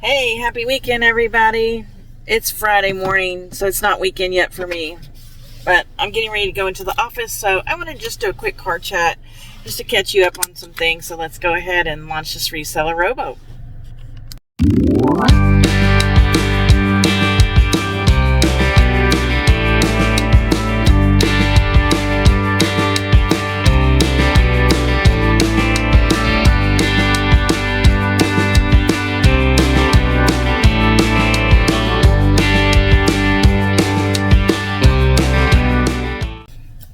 Hey, happy weekend, everybody. It's Friday morning, so it's not weekend yet for me. But I'm getting ready to go into the office, so I want to just do a quick car chat just to catch you up on some things. So let's go ahead and launch this Reseller Rowboat.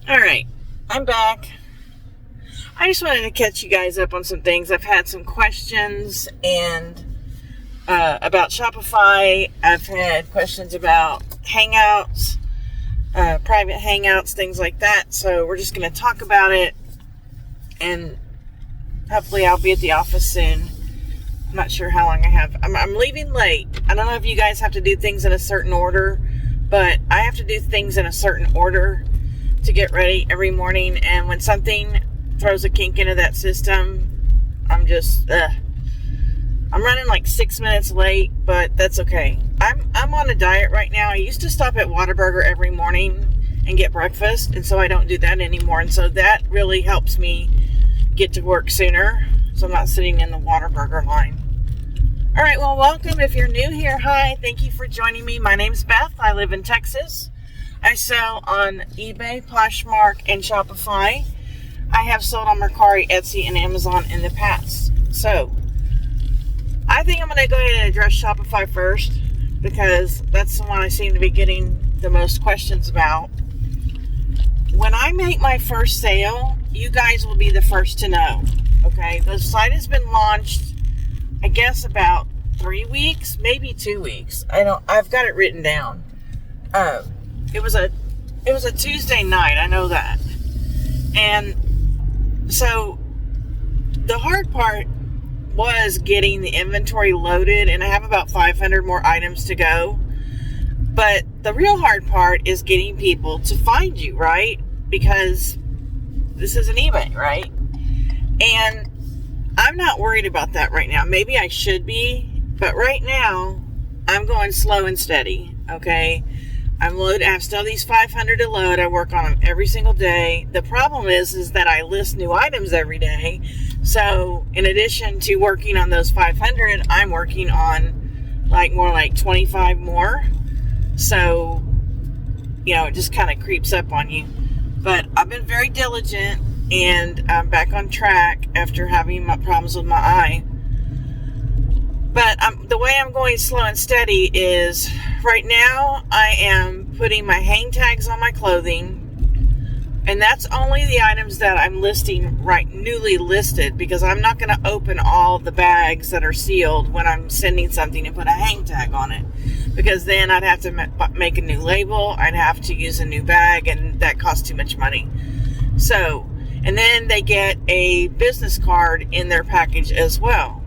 Alright, I'm back. I just wanted to catch you guys up on some things. I've had some questions and about Shopify. I've had questions about Hangouts, private Hangouts, things like that. So we're just going to talk about it, and hopefully I'll be at the office soon. I'm not sure how long I have. I'm leaving late. I don't know if you guys have to do things in a certain order, but I have to do things in a certain order to get ready every morning, and when something throws a kink into that system, I'm just I'm running like 6 minutes late, but that's okay. I'm on a diet right now. I used to stop at Whataburger every morning and get breakfast, and so I don't do that anymore, and so that really helps me get to work sooner, so I'm not sitting in the Whataburger line. All right, well, welcome. If you're new here, hi, thank you for joining me. My name's Beth. I live in Texas. I sell on eBay, Poshmark, and Shopify. I have sold on Mercari, Etsy, and Amazon in the past. So, I think I'm going to go ahead and address Shopify first, because that's the one I seem to be getting the most questions about. When I make my first sale, you guys will be the first to know. Okay, the site has been launched, I guess, about 3 weeks, maybe 2 weeks. I've got it written down. It was a Tuesday night, I know that. And so the hard part was getting the inventory loaded, and I have about 500 more items to go. But the real hard part is getting people to find you, right? Because this is an eBay, right? And I'm not worried about that right now. Maybe I should be, but right now I'm going slow and steady, okay? I have still these 500 to load. I work on them every single day. The problem is that I list new items every day. So in addition to working on those 500, I'm working on more like 25 more. So, it just kind of creeps up on you. But I've been very diligent, and I'm back on track after having my problems with my eye. But the way I'm going slow and steady is, right now I am putting my hang tags on my clothing, and that's only the items that I'm listing newly listed, because I'm not going to open all the bags that are sealed when I'm sending something and put a hang tag on it, because then I'd have to make a new label, I'd have to use a new bag, and that costs too much money. So, and then they get a business card in their package as well.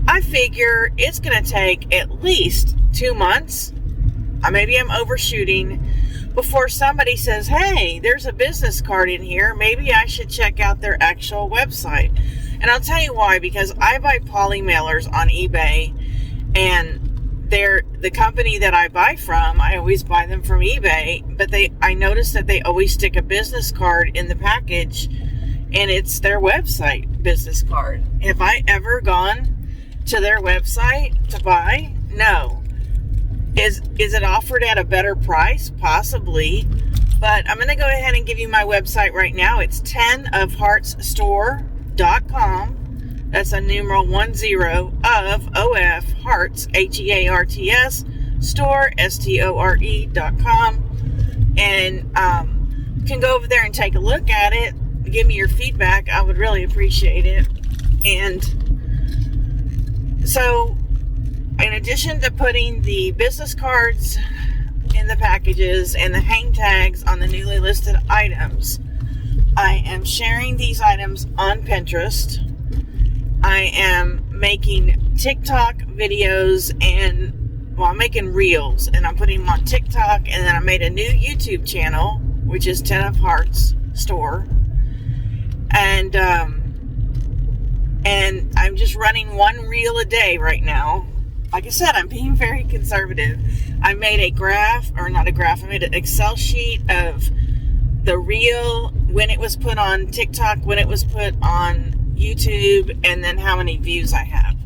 I figure it's going to take at least 2 months, maybe I'm overshooting, before somebody says, hey, there's a business card in here, maybe I should check out their actual website. And I'll tell you why, because I buy poly mailers on eBay, and the company that I buy from, I always buy them from eBay, but I notice that they always stick a business card in the package, and it's their website business card. Have I ever gone to their website to buy? No. Is it offered at a better price? Possibly. But I'm going to go ahead and give you my website right now. It's 10ofheartsstore.com. That's a numeral 10 of OF Hearts, HEARTS, store, STORE.com. And you can go over there and take a look at it. Give me your feedback. I would really appreciate it. And so, in addition to putting the business cards in the packages and the hang tags on the newly listed items, I am sharing these items on Pinterest. I am making TikTok videos, and I'm making reels, and I'm putting them on TikTok, and then I made a new YouTube channel, which is 10 of Hearts Store. And I'm just running one reel a day right now. like I said, I'm being very conservative. I made a graph, or not a graph, I made an Excel sheet of the reel, when it was put on TikTok, when it was put on YouTube, and then how many views I have.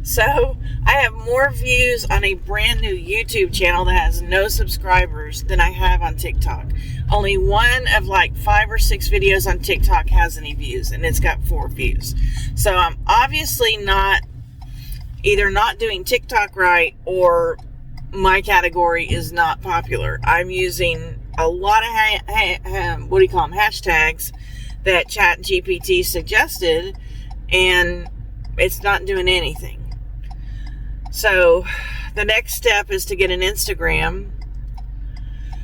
So I have more views on a brand new YouTube channel that has no subscribers than I have on TikTok. Only one of like 5 or 6 videos on TikTok has any views, and it's got 4 views. So I'm obviously either not doing TikTok right, or my category is not popular. I'm using a lot of hashtags that ChatGPT suggested, and it's not doing anything. So the next step is to get an Instagram.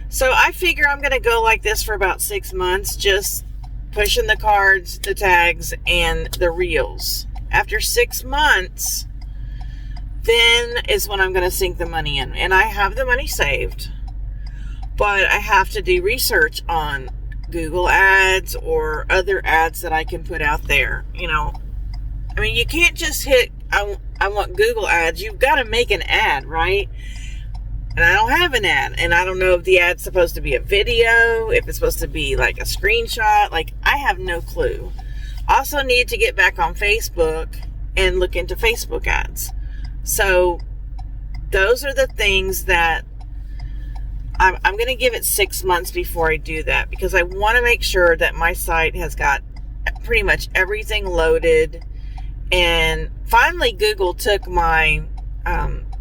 So I figure I'm going to go like this for about 6 months, just pushing the cards, the tags, and the reels. After 6 months, then is when I'm going to sink the money in. And I have the money saved, but I have to do research on Google ads or other ads that I can put out there. You know, I mean, you can't just hit, I want Google ads. You've got to make an ad, right? And I don't have an ad. And I don't know if the ad's supposed to be a video, if it's supposed to be like a screenshot. Like, I have no clue. Also need to get back on Facebook and look into Facebook ads. So those are the things that I'm going to give it 6 months before I do that, because I want to make sure that my site has got pretty much everything loaded. And finally, Google took my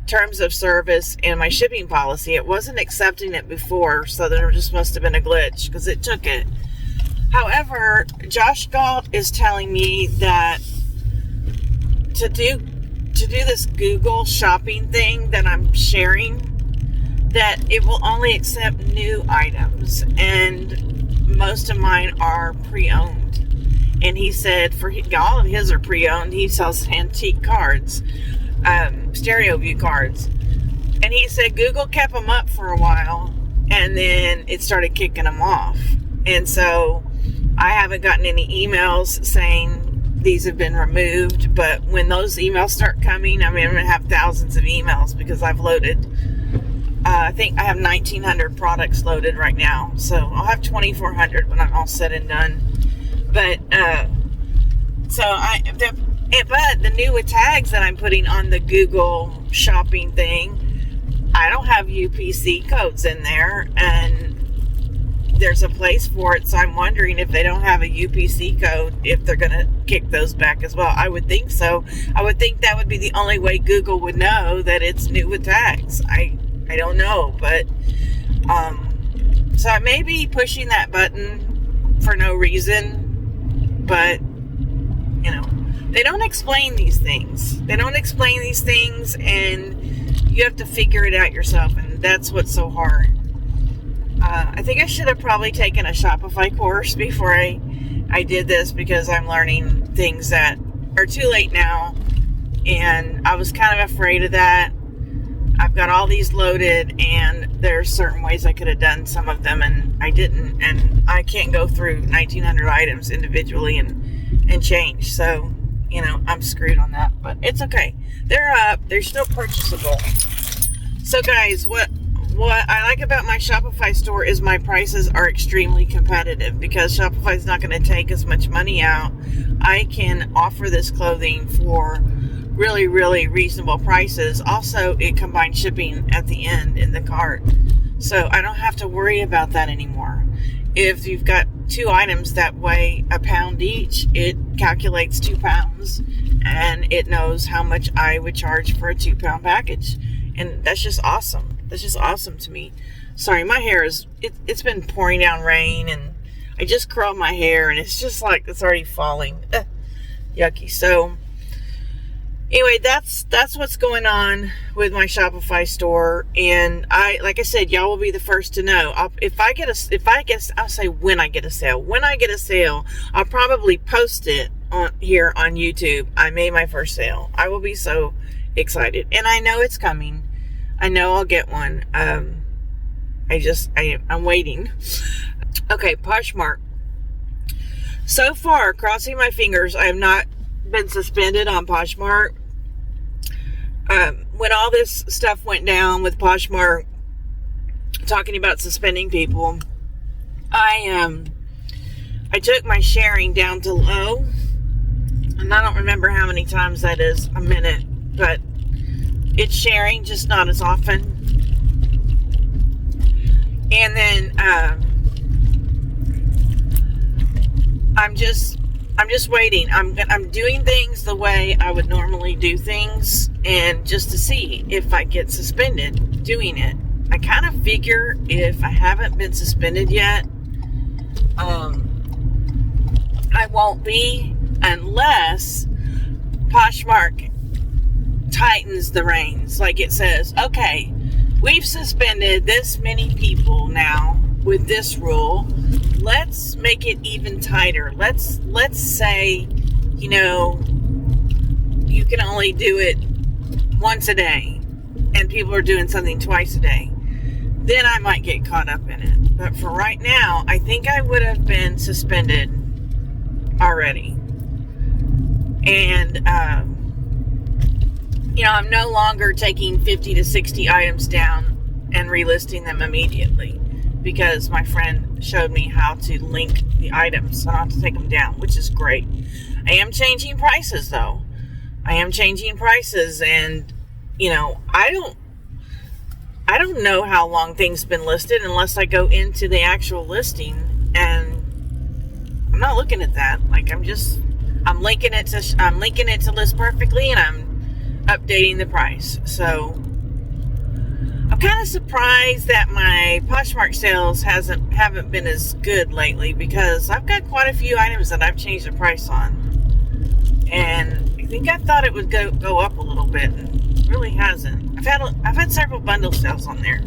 terms of service and my shipping policy. It wasn't accepting it before, so there just must have been a glitch, because it took it. However, Josh Galt is telling me that to do this Google shopping thing that I'm sharing, that it will only accept new items, and most of mine are pre-owned. And he said all of his are pre-owned. He sells antique cards, stereo view cards. And he said Google kept them up for a while, and then it started kicking them off. And so I haven't gotten any emails saying these have been removed. But when those emails start coming, I mean, I'm going to have thousands of emails, because I've loaded, I think I have 1,900 products loaded right now. So I'll have 2,400 when I'm all said and done. But, but the new tags that I'm putting on the Google shopping thing, I don't have UPC codes in there, and there's a place for it. So I'm wondering if they don't have a UPC code, if they're going to kick those back as well. I would think so. I would think that would be the only way Google would know that it's new with tags. I don't know, but, so I may be pushing that button for no reason. But, you know, they don't explain these things. And you have to figure it out yourself, and that's what's so hard. I think I should have probably taken a Shopify course before I did this, because I'm learning things that are too late now, and I was kind of afraid of that. I've got all these loaded, and there's certain ways I could have done some of them, and I didn't. And I can't go through 1,900 items individually and change. So, you know, I'm screwed on that. But it's okay. They're up. They're still purchasable. So, guys, what I like about my Shopify store is my prices are extremely competitive, because Shopify is not going to take as much money out. I can offer this clothing for really, really reasonable prices. Also, it combines shipping at the end in the cart, so I don't have to worry about that anymore. If you've got 2 items that weigh a pound each, it calculates 2 pounds, and it knows how much I would charge for a 2-pound package. And that's just awesome. That's just awesome to me. Sorry, my hair it's been pouring down rain, and I just curled my hair, and it's just like it's already falling. Yucky. So anyway, that's what's going on with my Shopify store, and like I said, y'all will be the first to know. I'll say when I get a sale. When I get a sale, I'll probably post it here on YouTube. I made my first sale. I will be so excited, and I know it's coming. I know I'll get one. I'm waiting. Okay, Poshmark. So far, crossing my fingers, I have not been suspended on Poshmark. when all this stuff went down with Poshmark talking about suspending people, I took my sharing down to low, and I don't remember how many times that is a minute, but it's sharing, just not as often. And then I'm just waiting. I'm doing things the way I would normally do things, and just to see if I get suspended doing it. I kind of figure if I haven't been suspended yet, I won't be, unless Poshmark tightens the reins. Like it says, okay, we've suspended this many people now with this rule. Let's make it even tighter. Let's say, you can only do it once a day, and people are doing something twice a day. Then I might get caught up in it. But for right now, I think I would have been suspended already. And, I'm no longer taking 50 to 60 items down and relisting them immediately, because my friend showed me how to link the items, so I don't have to take them down, which is great. I am changing prices, though. And, I don't know how long things have been listed unless I go into the actual listing, and I'm not looking at that. Like, I'm linking it to List Perfectly, and I'm updating the price. So I'm kind of surprised that my Poshmark sales haven't been as good lately, because I've got quite a few items that I've changed the price on, and I thought it would go up a little bit, and it really hasn't. I've had several bundle sales on there.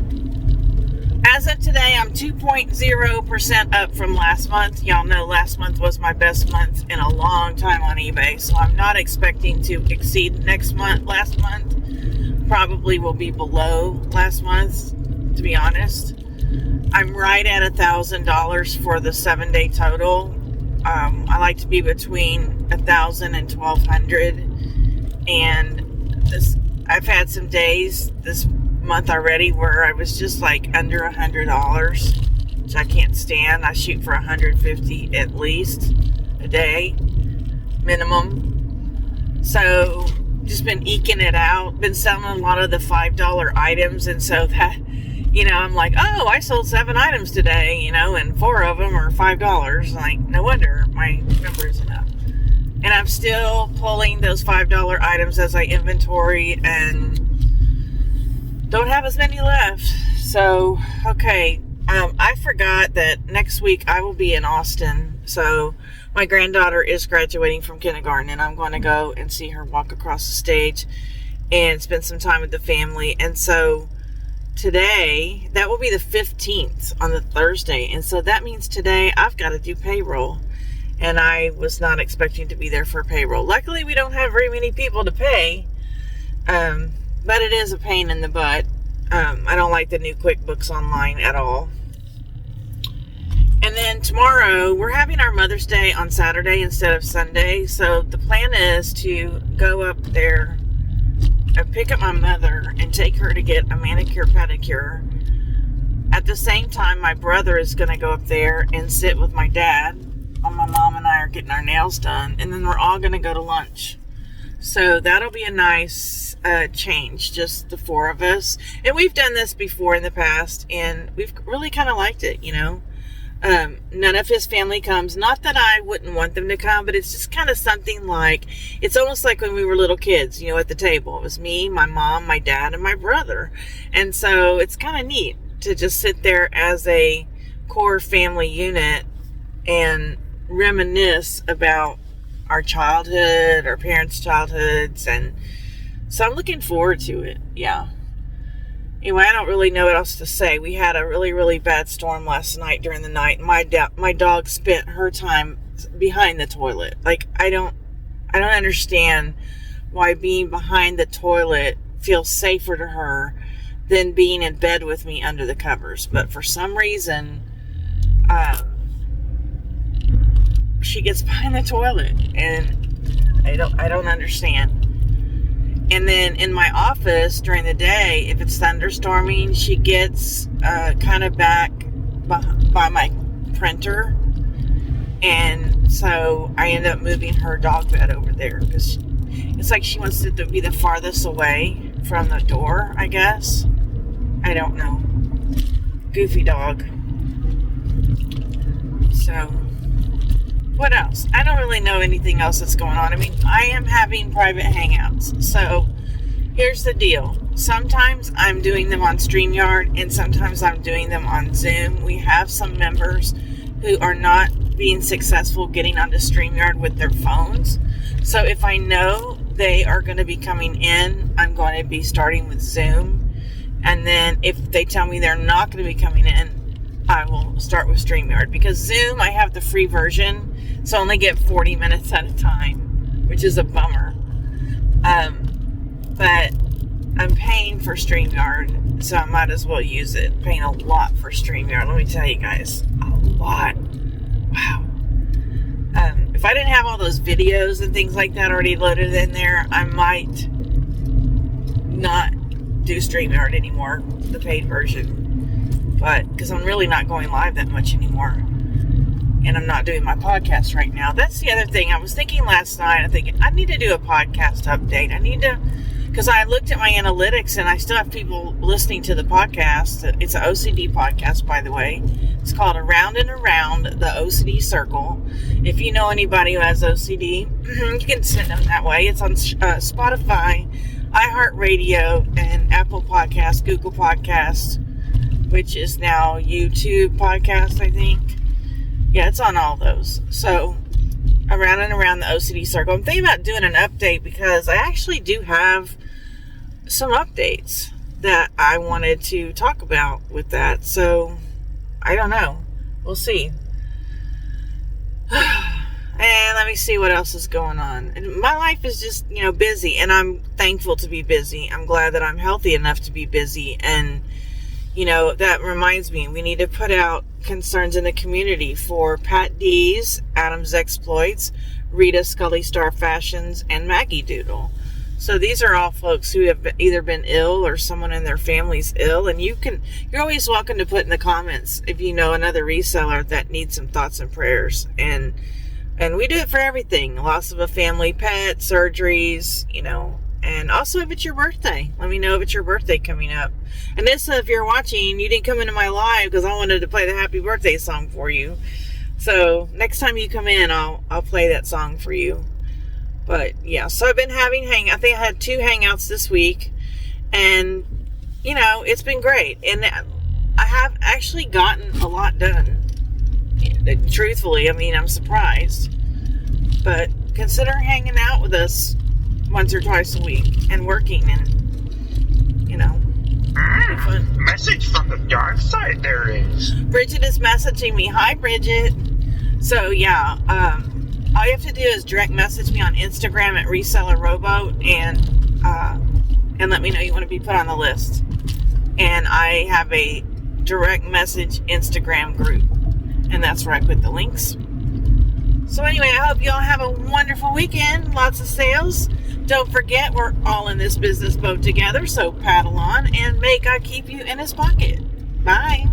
As of today, I'm 2.0% up from last month. Y'all know last month was my best month in a long time on eBay, so I'm not expecting to exceed last month. Probably will be below last month, to be honest. I'm right at $1,000 for the 7-day total. I like to be between $1,000 and $1,200, and I've had some days this month already where I was just like under $100, which I can't stand. I shoot for $150 at least a day minimum. So just been eking it out, been selling a lot of the $5 items, and so that, I'm like, oh, I sold 7 items today, and 4 of them are $5. Like, no wonder my number isn't up. And I'm still pulling those $5 items as I inventory, and don't have as many left. So, okay. I forgot that next week I will be in Austin. So, my granddaughter is graduating from kindergarten, and I'm going to go and see her walk across the stage and spend some time with the family. And so, today, that will be the 15th on the Thursday. And so, that means today I've got to do payroll. And I was not expecting to be there for payroll. Luckily, we don't have very many people to pay. But it is a pain in the butt. I don't like the new QuickBooks Online at all. And then tomorrow, we're having our Mother's Day on Saturday instead of Sunday. So the plan is to go up there and pick up my mother and take her to get a manicure pedicure. At the same time, my brother is going to go up there and sit with my dad while my mom and I are getting our nails done. And then we're all going to go to lunch. So that'll be a nice change, just the 4 of us. And we've done this before in the past, and we've really kind of liked it, None of his family comes. Not that I wouldn't want them to come, but it's just kind of something like, it's almost like when we were little kids, at the table. It was me, my mom, my dad, and my brother. And so it's kind of neat to just sit there as a core family unit and reminisce about our childhood, our parents' childhoods, and so I'm looking forward to it. Yeah. Anyway, I don't really know what else to say. We had a really, really bad storm last night during the night. My dog spent her time behind the toilet. Like, I don't understand why being behind the toilet feels safer to her than being in bed with me under the covers. But for some reason, she gets behind the toilet, and I don't understand. And then in my office during the day, if it's thunderstorming, she gets kind of back by my printer. And so I end up moving her dog bed over there because it's like she wants it to be the farthest away from the door, I guess. I don't know. Goofy dog. So, what else? I don't really know anything else that's going on. I mean, I am having private hangouts. So, here's the deal. Sometimes I'm doing them on StreamYard and sometimes I'm doing them on Zoom. We have some members who are not being successful getting onto StreamYard with their phones. So if I know they are going to be coming in, I'm going to be starting with Zoom. And then if they tell me they're not going to be coming in, I will start with StreamYard. Because Zoom, I have the free version, so I only get 40 minutes at a time, which is a bummer. But I'm paying for StreamYard, so I might as well use it. I'm paying a lot for StreamYard, let me tell you guys. A lot. Wow. If I didn't have all those videos and things like that already loaded in there, I might not do StreamYard anymore, the paid version. But, because I'm really not going live that much anymore. And I'm not doing my podcast right now. That's the other thing. I was thinking last night, I'm thinking, I need to do a podcast update. I need to, because I looked at my analytics and I still have people listening to the podcast. It's an OCD podcast, by the way. It's called Around and Around the OCD Circle. If you know anybody who has OCD, you can send them that way. It's on Spotify, iHeartRadio, and Apple Podcasts, Google Podcasts, which is now YouTube Podcast, I think. Yeah, it's on all those. So, Around and Around the OCD Circle. I'm thinking about doing an update because I actually do have some updates that I wanted to talk about with that. So, I don't know. We'll see. And let me see what else is going on. And my life is just, busy. And I'm thankful to be busy. I'm glad that I'm healthy enough to be busy. And, that reminds me, we need to put out concerns in the community for Pat D's, Adam's Exploits, Rita Scully Star Fashions, and Maggie Doodle. So these are all folks who have either been ill or someone in their family's ill. And you're always welcome to put in the comments if you know another reseller that needs some thoughts and prayers. And we do it for everything. Loss of a family pet, surgeries, and also if it's your birthday. Let me know if it's your birthday coming up. And this, if you're watching, you didn't come into my live because I wanted to play the happy birthday song for you. So next time you come in, I'll play that song for you. But yeah, so I've been having I think I had 2 hangouts this week, and it's been great. And I have actually gotten a lot done. Truthfully, I'm surprised. But consider hanging out with us once or twice a week and working and fun. Message from the dark side there is. Bridget is messaging me. Hi, Bridget. So yeah, all you have to do is direct message me on Instagram at Reseller Rowboat and let me know you want to be put on the list. And I have a direct message Instagram group, and that's where I put the links. So anyway, I hope you all have a wonderful weekend. Lots of sales. Don't forget, we're all in this business boat together, so paddle on and may God keep you in his pocket. Bye.